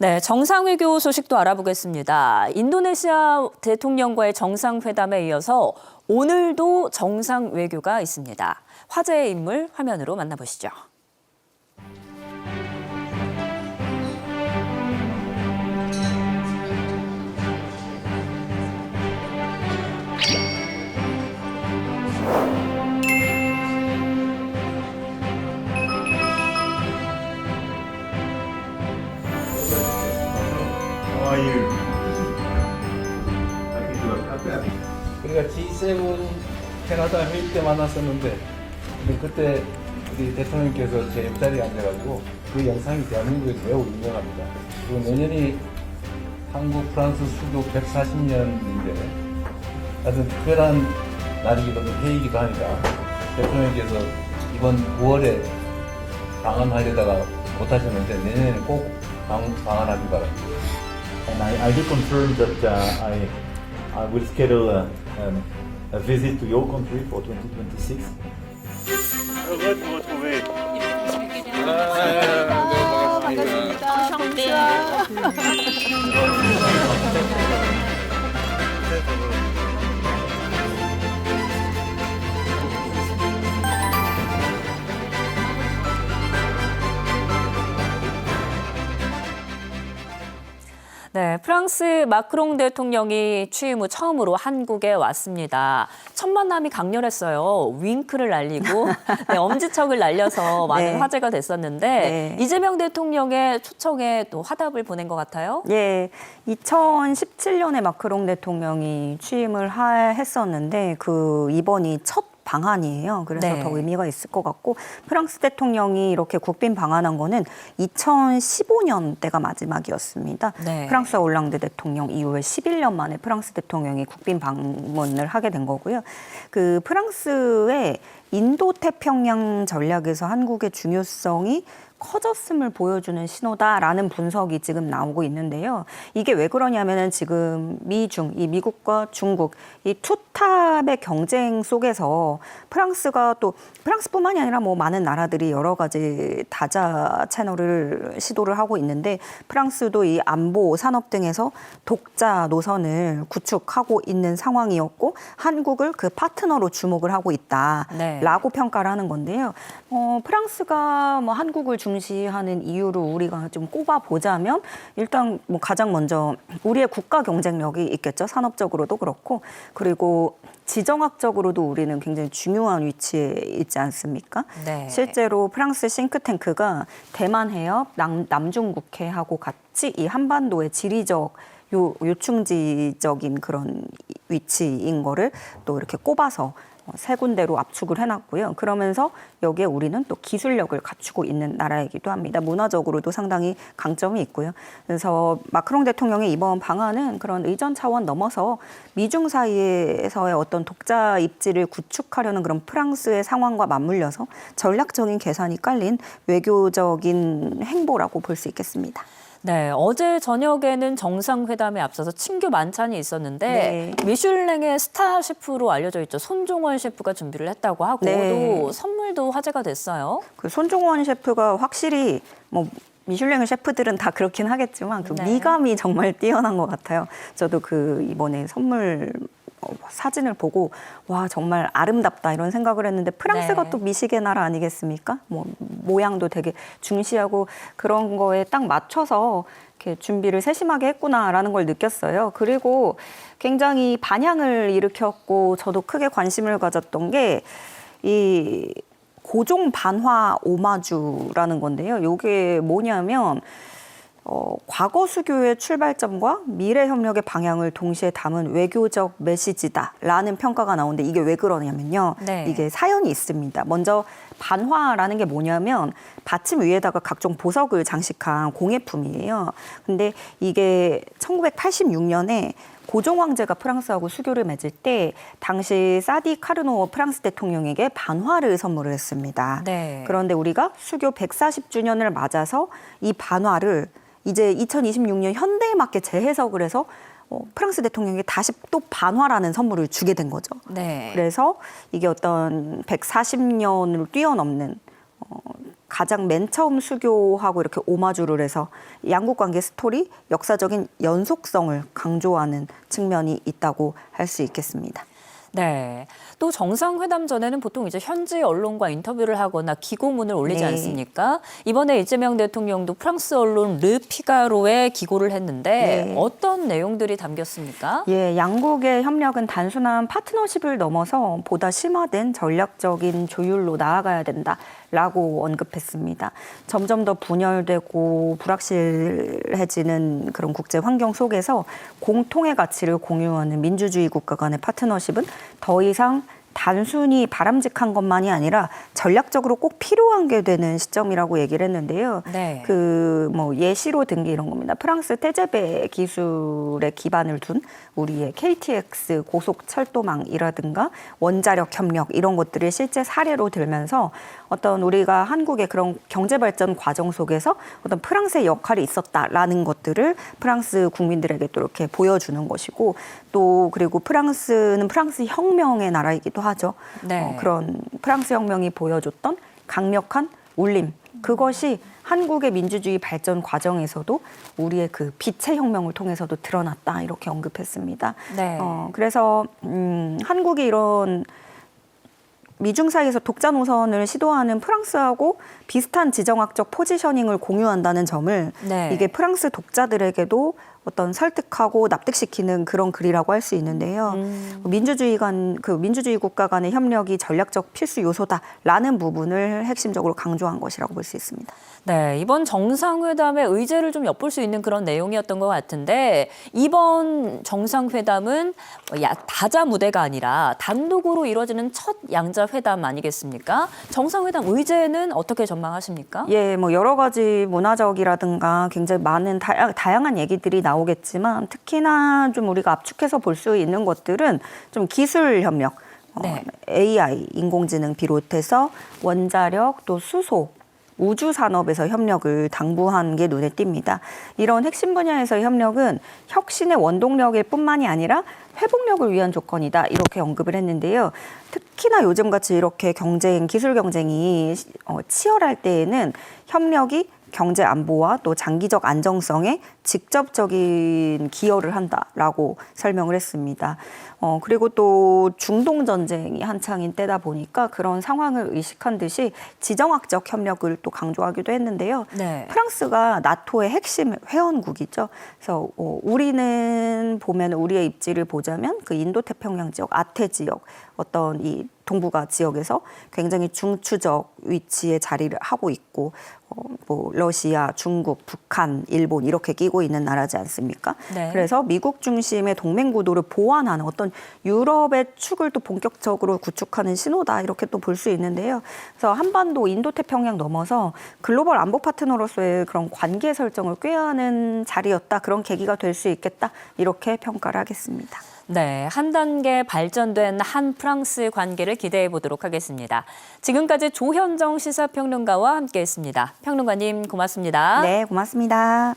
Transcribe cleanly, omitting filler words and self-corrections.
네, 정상외교 소식도 알아보겠습니다. 인도네시아 대통령과의 정상회담에 이어서 오늘도 정상외교가 있습니다. 화제의 인물 화면으로 만나보시죠. 우리가 G7 캐나다 회의 때 만났었는데 근데 그때 우리 대통령께서 제 옆자리에 앉아가지고 그 영상이 대한민국에서 매우 유명합니다. 그리고 내년이 한국 프랑스 수교 140년인데 하여튼 특별한 날이기도 하고 회의이기도 하니까 대통령께서 이번 9월에 방한하려다가 못하셨는데 내년에는 꼭 방한하기 바랍니다. And I do confirm that I will schedule a visit to your country for 2026. 네, 프랑스 마크롱 대통령이 취임 후 처음으로 한국에 왔습니다. 첫 만남이 강렬했어요. 윙크를 날리고 네, 엄지척을 날려서 많은 네. 화제가 됐었는데 네. 이재명 대통령의 초청에 또 화답을 보낸 것 같아요. 예, 2017년에 마크롱 대통령이 취임을 했었는데 이번이 첫 방한이에요. 그래서 네. 더 의미가 있을 것 같고 프랑스 대통령이 이렇게 국빈 방한한 거는 2015년 때가 마지막이었습니다. 네. 프랑스 올랑드 대통령 이후에 11년 만에 프랑스 대통령이 국빈 방문을 하게 된 거고요. 그 프랑스의 인도 태평양 전략에서 한국의 중요성이 커졌음을 보여주는 신호다라는 분석이 지금 나오고 있는데요. 이게 왜 그러냐면은 지금 이 미국과 중국 이 투탑의 경쟁 속에서 프랑스가 또 프랑스뿐만이 아니라 뭐 많은 나라들이 여러 가지 다자 채널을 시도를 하고 있는데 프랑스도 이 안보 산업 등에서 독자 노선을 구축하고 있는 상황이었고 한국을 그 파트너로 주목을 하고 있다라고 평가를 하는 건데요. 프랑스가 뭐 한국을 중시하는 이유로 우리가 좀 꼽아보자면 일단 뭐 가장 먼저 우리의 국가 경쟁력이 있겠죠. 산업적으로도 그렇고 그리고 지정학적으로도 우리는 굉장히 중요한 위치에 있지 않습니까? 네. 실제로 프랑스 싱크탱크가 대만 해협, 남중국해하고 같이 이 한반도의 지리적 요충지적인 그런 위치인 거를 또 이렇게 꼽아서 세 군데로 압축을 해놨고요. 그러면서 여기에 우리는 또 기술력을 갖추고 있는 나라이기도 합니다. 문화적으로도 상당히 강점이 있고요. 그래서 마크롱 대통령의 이번 방안은 그런 의전 차원 넘어서 미중 사이에서의 어떤 독자 입지를 구축하려는 그런 프랑스의 상황과 맞물려서 전략적인 계산이 깔린 외교적인 행보라고 볼 수 있겠습니다. 네, 어제 저녁에는 정상회담에 앞서서 친교 만찬이 있었는데 네. 미슐랭의 스타 셰프로 알려져 있죠. 손종원 셰프가 준비를 했다고 하고 네. 또 선물도 화제가 됐어요. 그 손종원 셰프가 확실히 뭐 미슐랭 셰프들은 다 그렇긴 하겠지만 그 네. 미감이 정말 뛰어난 것 같아요. 저도 그 이번에 선물 사진을 보고 와 정말 아름답다 이런 생각을 했는데 프랑스가 네. 또 미식의 나라 아니겠습니까? 뭐 모양도 되게 중시하고 그런 거에 딱 맞춰서 이렇게 준비를 세심하게 했구나라는 걸 느꼈어요. 그리고 굉장히 반향을 일으켰고 저도 크게 관심을 가졌던 게 이 고종 반화 오마주라는 건데요. 이게 뭐냐면 과거 수교의 출발점과 미래 협력의 방향을 동시에 담은 외교적 메시지다라는 평가가 나오는데 이게 왜 그러냐면요. 네. 이게 사연이 있습니다. 먼저 반화라는 게 뭐냐면 받침 위에다가 각종 보석을 장식한 공예품이에요. 근데 이게 1986년에 고종 황제가 프랑스하고 수교를 맺을 때 당시 사디 카르노 프랑스 대통령에게 반화를 선물을 했습니다. 네. 그런데 우리가 수교 140주년을 맞아서 이 반화를 이제 2026년 현대에 맞게 재해석을 해서 프랑스 대통령에게 다시 또 반화라는 선물을 주게 된 거죠. 네. 그래서 이게 어떤 140년을 뛰어넘는 가장 맨 처음 수교하고 이렇게 오마주를 해서 양국 관계 스토리, 역사적인 연속성을 강조하는 측면이 있다고 할 수 있겠습니다. 네. 또 정상회담 전에는 보통 이제 현지 언론과 인터뷰를 하거나 기고문을 올리지 네. 않습니까? 이번에 이재명 대통령도 프랑스 언론 르 피가로에 기고를 했는데 네. 어떤 내용들이 담겼습니까? 예, 양국의 협력은 단순한 파트너십을 넘어서 보다 심화된 전략적인 조율로 나아가야 된다라고 언급했습니다. 점점 더 분열되고 불확실해지는 그런 국제 환경 속에서 공통의 가치를 공유하는 민주주의 국가 간의 파트너십은 더 이상 단순히 바람직한 것만이 아니라 전략적으로 꼭 필요한 게 되는 시점이라고 얘기를 했는데요. 네. 뭐 예시로 든 게 이런 겁니다. 프랑스 테제베 기술에 기반을 둔 우리의 KTX 고속철도망이라든가 원자력 협력 이런 것들을 실제 사례로 들면서 어떤 우리가 한국의 그런 경제 발전 과정 속에서 어떤 프랑스의 역할이 있었다라는 것들을 프랑스 국민들에게 또 이렇게 보여주는 것이고 또 그리고 프랑스는 프랑스 혁명의 나라이기도 하죠. 네. 그런 프랑스 혁명이 보여줬던 강력한 울림 그것이 한국의 민주주의 발전 과정에서도 우리의 그 빛의 혁명을 통해서도 드러났다 이렇게 언급했습니다. 네. 그래서 한국이 이런 미중 사이에서 독자 노선을 시도하는 프랑스하고 비슷한 지정학적 포지셔닝을 공유한다는 점을 네. 이게 프랑스 독자들에게도 어떤 설득하고 납득시키는 그런 글이라고 할 수 있는데요. 민주주의 국가 간의 협력이 전략적 필수 요소다라는 부분을 핵심적으로 강조한 것이라고 볼 수 있습니다. 네, 이번 정상회담의 의제를 좀 엿볼 수 있는 그런 내용이었던 것 같은데 이번 정상회담은 다자 무대가 아니라 단독으로 이루어지는 첫 양자회담 아니겠습니까? 정상회담 의제는 어떻게 전망하십니까? 예, 뭐 여러 가지 문화적이라든가 굉장히 많은 다양한 얘기들이 나오겠지만 특히나 좀 우리가 압축해서 볼 수 있는 것들은 좀 기술 협력, 네. AI, 인공지능 비롯해서 원자력 또 수소, 우주 산업에서 협력을 당부한 게 눈에 띕니다. 이런 핵심 분야에서의 협력은 혁신의 원동력일 뿐만이 아니라 회복력을 위한 조건이다 이렇게 언급을 했는데요. 특히나 요즘같이 이렇게 기술 경쟁이 치열할 때에는 협력이 경제 안보와 또 장기적 안정성에 직접적인 기여를 한다라고 설명을 했습니다. 그리고 또 중동 전쟁이 한창인 때다 보니까 그런 상황을 의식한 듯이 지정학적 협력을 또 강조하기도 했는데요. 네. 프랑스가 나토의 핵심 회원국이죠. 그래서 우리는 보면 우리의 입지를 보자면 그 인도태평양 지역, 아태 지역 어떤 이 동북아 지역에서 굉장히 중추적 위치에 자리를 하고 있고 뭐 러시아, 중국, 북한, 일본 이렇게 끼고 있는 나라지 않습니까? 네. 그래서 미국 중심의 동맹 구도를 보완하는 어떤 유럽의 축을 또 본격적으로 구축하는 신호다 이렇게 또 볼 수 있는데요. 그래서 한반도 인도태평양 넘어서 글로벌 안보 파트너로서의 그런 관계 설정을 꾀하는 자리였다. 그런 계기가 될 수 있겠다. 이렇게 평가를 하겠습니다. 네, 한 단계 발전된 한 프랑스 관계를 기대해 보도록 하겠습니다. 지금까지 조현정 시사평론가와 함께했습니다. 평론가님 고맙습니다. 네, 고맙습니다.